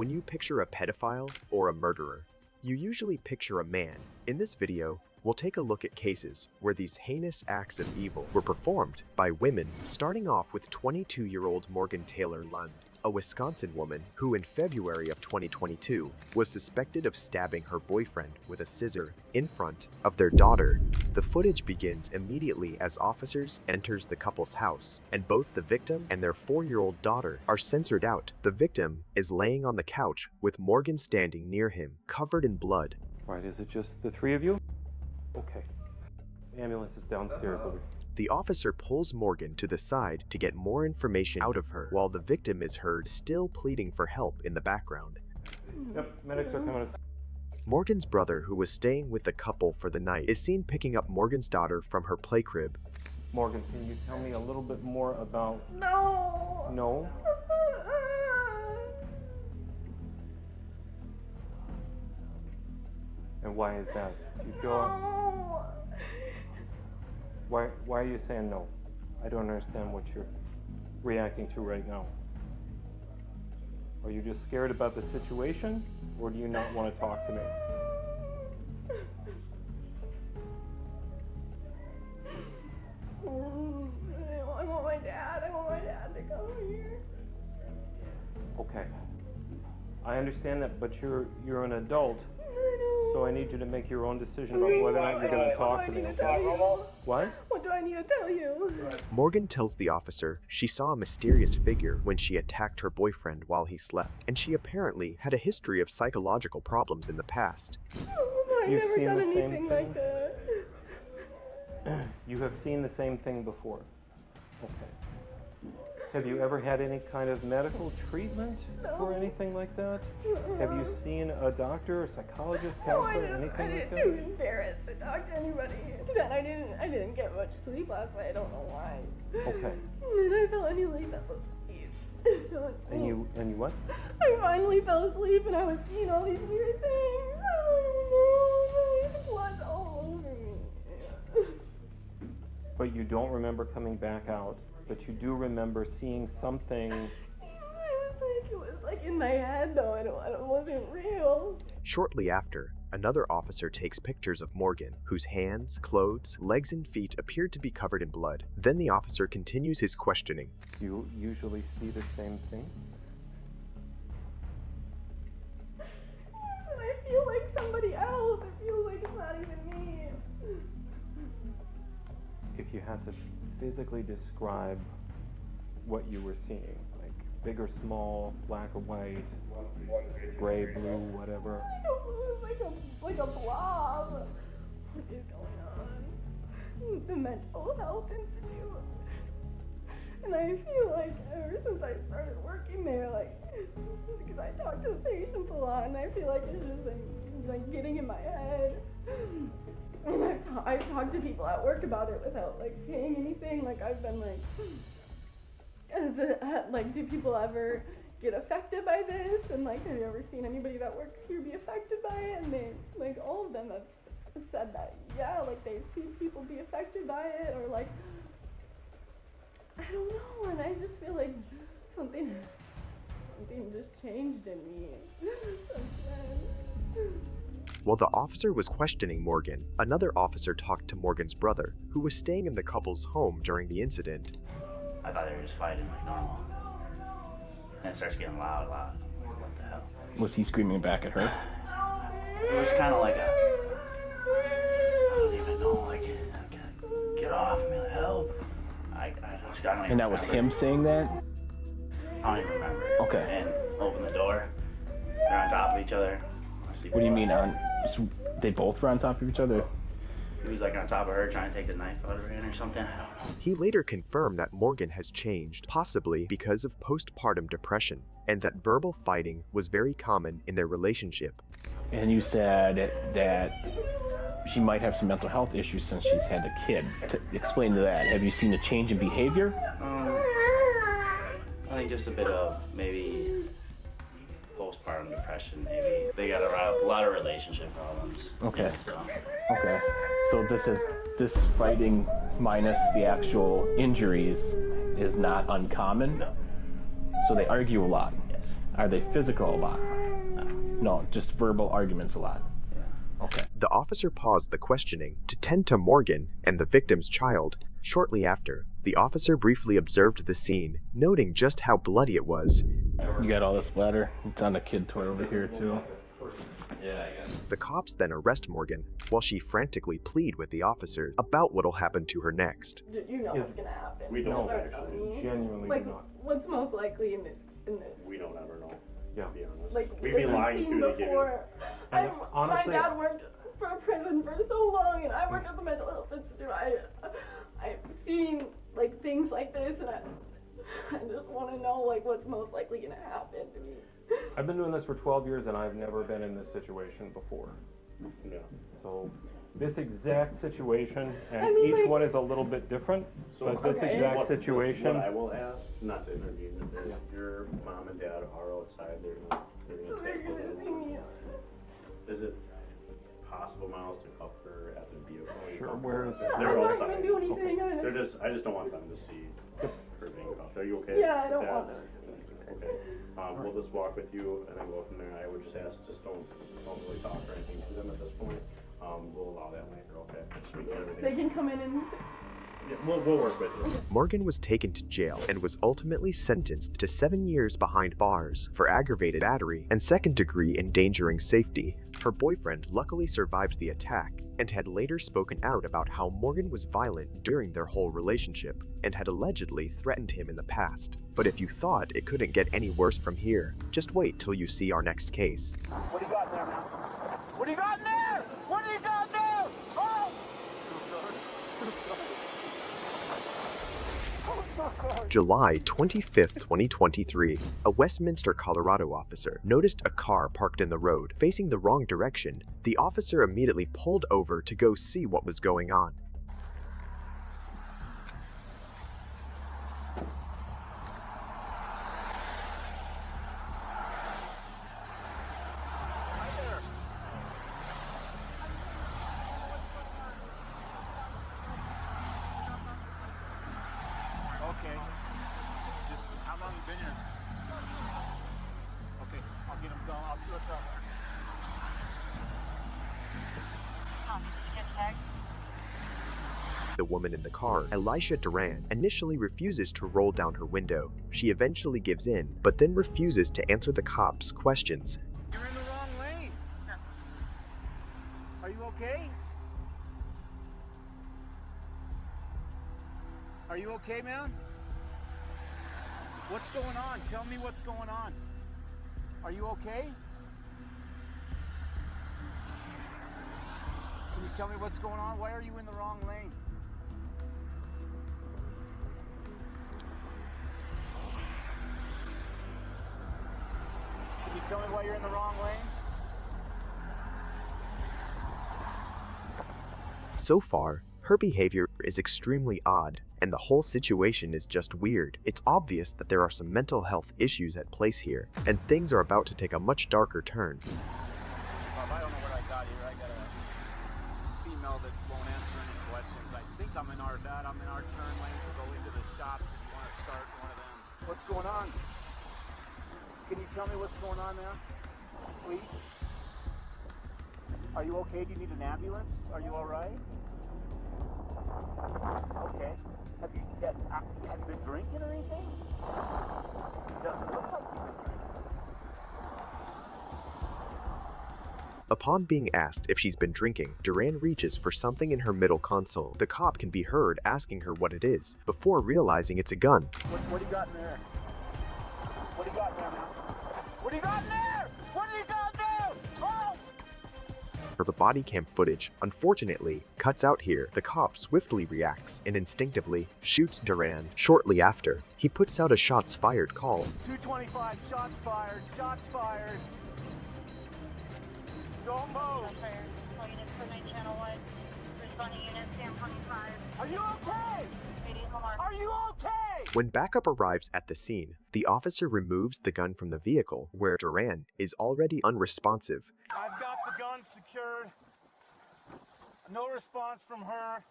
When you picture a pedophile or a murderer, you usually picture a man. In this video, we'll take a look at cases where these heinous acts of evil were performed by women, starting off with 22-year-old Morgan Taylor Lund, a Wisconsin woman who in February of 2022 was suspected of stabbing her boyfriend with a scissor in front of their daughter. The footage begins immediately as officers enters the couple's house, and both the victim and their 4-year-old daughter are censored out. The victim is laying on the couch with Morgan standing near him, covered in blood. Right, is it just the three of you? Okay. The ambulance is downstairs. The officer pulls Morgan to the side to get more information out of her, while the victim is heard still pleading for help in the background. Yep, medics are coming. Morgan's brother, who was staying with the couple for the night, is seen picking up Morgan's daughter from her play crib. Morgan, can you tell me a little bit more about... No! No? And why is that? Do you feel... No! Why are you saying no? I don't understand what you're reacting to right now. Are you just scared about the situation, or do you not want to talk to me? I want my dad. I want my dad to come here. Okay. I understand that, but you're an adult, so I need you to make your own decision about whether or not you're going to talk to me. What? What do I need to tell you? Morgan tells the officer she saw a mysterious figure when she attacked her boyfriend while he slept, and she apparently had a history of psychological problems in the past. I've You've never seen done the same anything thing? like that. You have seen the same thing before. Okay. Have you ever had any kind of medical treatment for anything like that? Have you seen a doctor, a psychologist, counselor, anything like I that? too embarrassed to talk to anybody. Then I didn't get much sleep last night. I don't know why. Okay. And then I finally fell asleep. And you what? I finally fell asleep and I was seeing all these weird things. I don't know. There was blood all over me. But you don't remember coming back out, but you do remember seeing something. It was like in my head though, and it wasn't real. Shortly after, another officer takes pictures of Morgan, whose hands, clothes, legs, and feet appeared to be covered in blood. Then the officer continues his questioning. You usually see the same thing? And I feel like somebody else. It feels like it's not even me. If you had to physically describe what you were seeing, like big or small, black or white, gray, blue, whatever. I don't know, it's like a blob. What is going on? The Mental Health Institute. And I feel like ever since I started working there, like, because I talk to the patients a lot, and I feel like it's just like getting in my head. And I've talked to people at work about it without like saying anything. Like I've been like, do people ever get affected by this? And like, have you ever seen anybody that works here be affected by it? And they, like, all of them have said that, yeah, like they've seen people be affected by it, or like, I don't know. And I just feel like something just changed in me since then. While the officer was questioning Morgan, another officer talked to Morgan's brother, who was staying in the couple's home during the incident. I thought they were just fighting like normal. And it starts getting loud. What the hell? Was he screaming back at her? It was kind of like a... I don't even know, like, get off me, help. I don't even And that was him saying that? I don't even remember. Okay. And open the door. They're on top of each other. What do you mean they both were on top of each other? He was like on top of her trying to take the knife out of her hand or something. I don't know. He later confirmed that Morgan has changed, possibly because of postpartum depression, and that verbal fighting was very common in their relationship. And you said that she might have some mental health issues since she's had a kid. Explain to that. Have you seen a change in behavior? I think just a bit of maybe postpartum depression, maybe. They got a lot of relationship problems. Okay. So. Okay. So this fighting minus the actual injuries is not uncommon? No. So they argue a lot? Yes. Are they physical a lot? No, just verbal arguments a lot. Okay. The officer paused the questioning to tend to Morgan and the victim's child. Shortly after, the officer briefly observed the scene, noting just how bloody it was. You got all this splatter? It's on the kid toy over here, too. Yeah, I got it. The cops then arrest Morgan, while she frantically plead with the officer about what'll happen to her next. You know what's gonna happen. We don't Those are actually. funny. Genuinely Like, do not. what's most likely in this? We don't ever know. Yeah. To be honest. Like, we've been we've lying seen to give you. before. And it's honestly- My dad worked for a prison for so long, and I work at the mental health institute. I've seen like things like this, and I just want to know like what's most likely gonna happen to me. I've been doing this for 12 years and I've never been in this situation before. Yeah. So this exact situation, and I mean, each like- one is a little bit different, but this Okay. exact situation. What I will ask, not to intervene, is your mom and dad are outside. They're gonna They're take gonna see me. Is it possible, Miles, to cuff her at the vehicle? Sure, where is it? Yeah, They're I'm not outside. gonna do anything. I just don't want them to see her being cuffed. Are you okay? Yeah, I with don't that? want them to see me. Okay. We'll just walk with you and then go from there. I would just ask, just don't really talk or anything to them at this point. We'll allow that later, okay? Just we get everything. They can come in and. Yeah, we'll work with you. Morgan was taken to jail and was ultimately sentenced to 7 years behind bars for aggravated battery and second-degree endangering safety. Her boyfriend luckily survived the attack and had later spoken out about how Morgan was violent during their whole relationship and had allegedly threatened him in the past. But if you thought it couldn't get any worse from here, just wait till you see our next case. What do you got in there, man? What do you got in there? What do you got in there? Oh! So sorry. So sorry. I'm so sorry. July 25th, 2023, a Westminster, Colorado officer noticed a car parked in the road facing the wrong direction. The officer immediately pulled over to go see what was going on. Okay. Just how long you been here? Okay, I'll get him going. I'll see what's up. The woman in the car, Elisha Duran, initially refuses to roll down her window. She eventually gives in, but then refuses to answer the cops' questions. You're in the wrong lane. Are you okay? Are you okay, man? What's going on? Tell me what's going on. Are you okay? Can you tell me what's going on? Why are you in the wrong lane? Can you tell me why you're in the wrong lane? So far, her behavior is extremely odd, and the whole situation is just weird. It's obvious that there are some mental health issues at place here, and things are about to take a much darker turn. I don't know what I got here. I got a female that won't answer any questions. I think I'm in our turn lane to go into the shops if you want to start one of them. What's going on? Can you tell me what's going on, man? Please? Are you okay? Do you need an ambulance? Are you all right? Okay. Have you been drinking or anything? It doesn't look like you've been drinking. Upon being asked if she's been drinking, Duran reaches for something in her middle console. The cop can be heard asking her what it is, before realizing it's a gun. What do you got in there? What do you got in there, man? What do you got in there? What do you got in there? Oh! For the body cam footage, unfortunately, cuts out here. The cop swiftly reacts and instinctively shoots Duran. Shortly after, he puts out a shots fired call. 225, shots fired, shots fired. Don't move. Are you okay? Are you okay? When backup arrives at the scene, the officer removes the gun from the vehicle, where Duran is already unresponsive. I've got the gun secured. No response from her.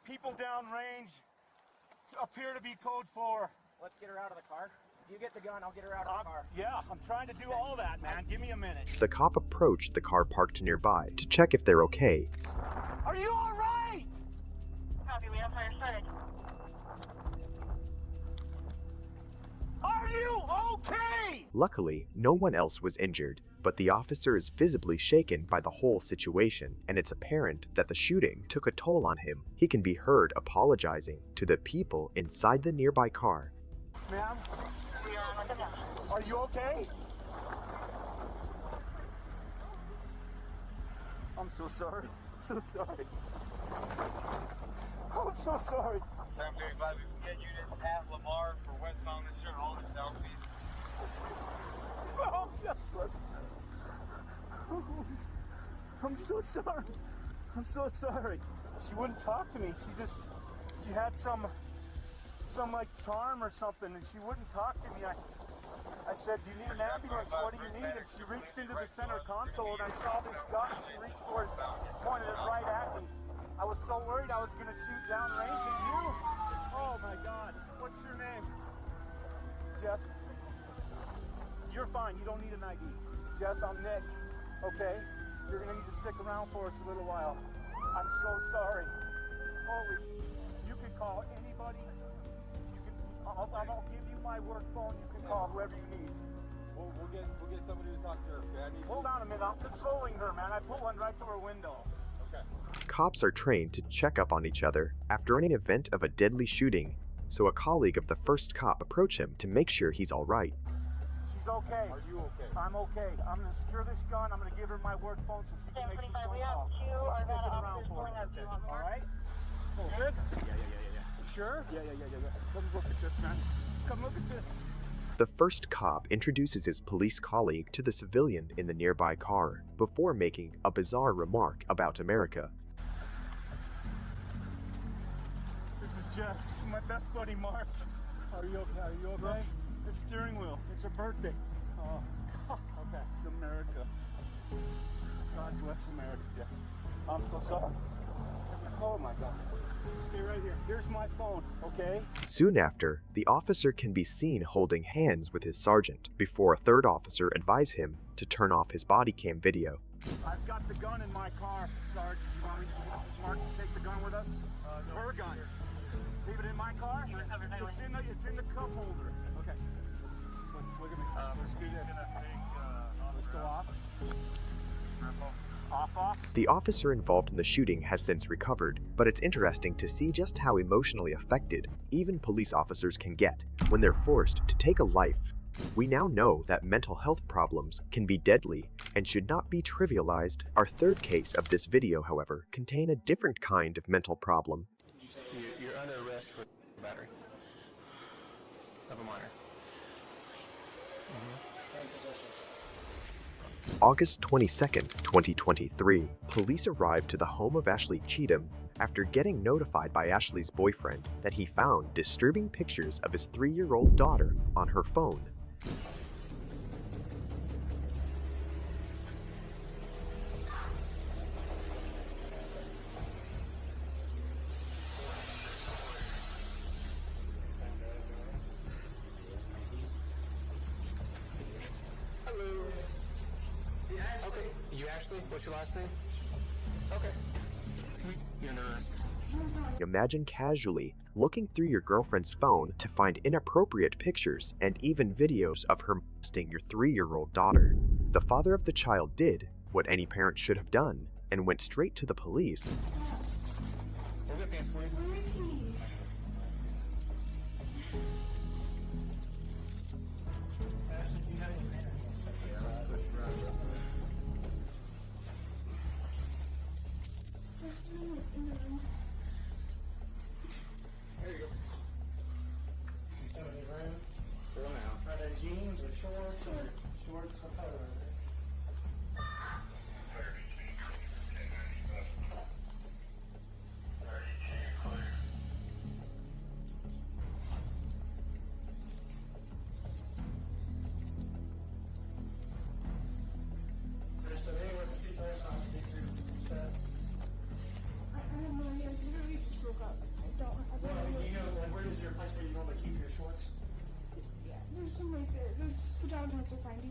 People downrange appear to be code 4. Let's get her out of the car. You get the gun, I'll get her out of the car. Yeah, I'm trying to do all that, man. Give me a minute. The cop approached the car parked nearby to check if they're okay. Are you all right? Copy, we have fire started. Are you okay? Luckily, no one else was injured, but the officer is visibly shaken by the whole situation, and it's apparent that the shooting took a toll on him. He can be heard apologizing to the people inside the nearby car. Ma'am, We are on the ground. are you okay? I'm so sorry. I'm so sorry. I'm so sorry. I'm very glad we can get you to Pat Lamar for westbound and sure all the selfies. Oh, God bless. I'm so sorry. I'm so sorry. She wouldn't talk to me. She had some like charm or something, and she wouldn't talk to me. I said, do you need an ambulance? What do you need? And she reached into the center console, and I saw this gun. She reached for it, pointed it right at me. I was so worried I was going to shoot down range at you. Oh, my God. What's your name? Jess. You're fine. You don't need an ID. Jess, I'm Nick. Okay? You're going to need to stick around for us a little while. I'm so sorry. Holy... You can call anybody. I'll give you my work phone. You can call whoever you need. We'll get somebody to talk to her. Okay? Hold on a minute. I'm consoling her, man. I put one right through her window. Okay. Cops are trained to check up on each other after any event of a deadly shooting, so a colleague of the first cop approached him to make sure he's all right. She's okay. Are you okay? I'm okay. I'm going to secure this gun. I'm going to give her my work phone so she can make some 1025, phone we have calls. two She's Arvada sticking around officers for pulling it. up. Do you want more? All right? Oh, good? Yeah. Sure? Yeah. Come look at this, man. Come look at this. The first cop introduces his police colleague to the civilian in the nearby car before making a bizarre remark about America. This is Jess. This is my best buddy, Mark. Are you okay? The steering wheel. It's her birthday. Oh, okay. It's America. God bless America, Jess. I'm so sorry. Oh, my God. Stay right here. Here's my phone, okay? Soon after, the officer can be seen holding hands with his sergeant before a third officer advises him to turn off his body cam video. I've got the gun in my car, Sarge. You want me to Mark to take the gun with us? No. Her gun. Leave it in my car? It's in the cup holder. Okay. Look at me. Let's do this. Let's go off. Off. The officer involved in the shooting has since recovered, but it's interesting to see just how emotionally affected even police officers can get when they're forced to take a life. We now know that mental health problems can be deadly and should not be trivialized. Our third case of this video, however, contain a different kind of mental problem. You're under arrest for battery of a minor. August 22nd, 2023, police arrived to the home of Ashley Cheatham after getting notified by Ashley's boyfriend that he found disturbing pictures of his 3-year-old daughter on her phone. Okay. You Ashley? What's your last name? Okay. You're under arrest. Imagine casually looking through your girlfriend's phone to find inappropriate pictures and even videos of her molesting your 3-year-old daughter. The father of the child did what any parent should have done and went straight to the police. We'll get pants for you. There you go. For now. Are they jeans or shorts or shorts? What color are they?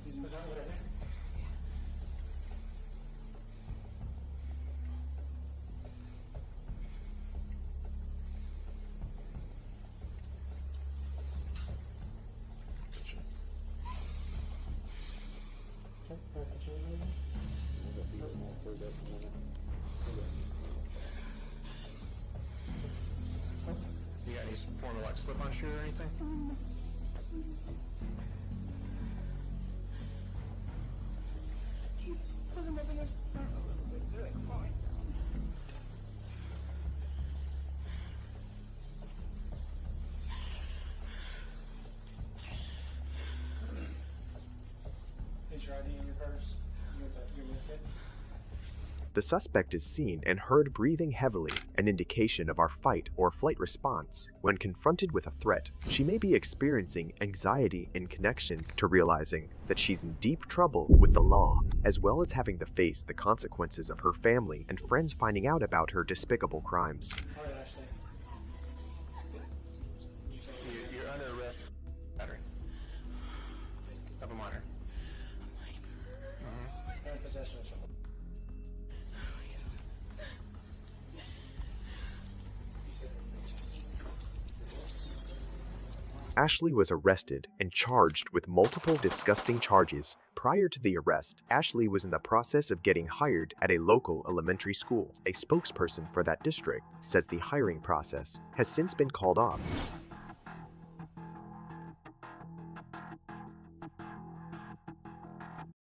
Was that whatever? You got any form of like slip-on shoe or anything? Is your ID in your purse? You got that? Give me a fit. The suspect is seen and heard breathing heavily, an indication of our fight or flight response. When confronted with a threat, she may be experiencing anxiety in connection to realizing that she's in deep trouble with the law, as well as having to face the consequences of her family and friends finding out about her despicable crimes. All right, Ashley. You're under arrest for battery of a minor. And possession of something. Ashley was arrested and charged with multiple disgusting charges. Prior to the arrest, Ashley was in the process of getting hired at a local elementary school. A spokesperson for that district says the hiring process has since been called off.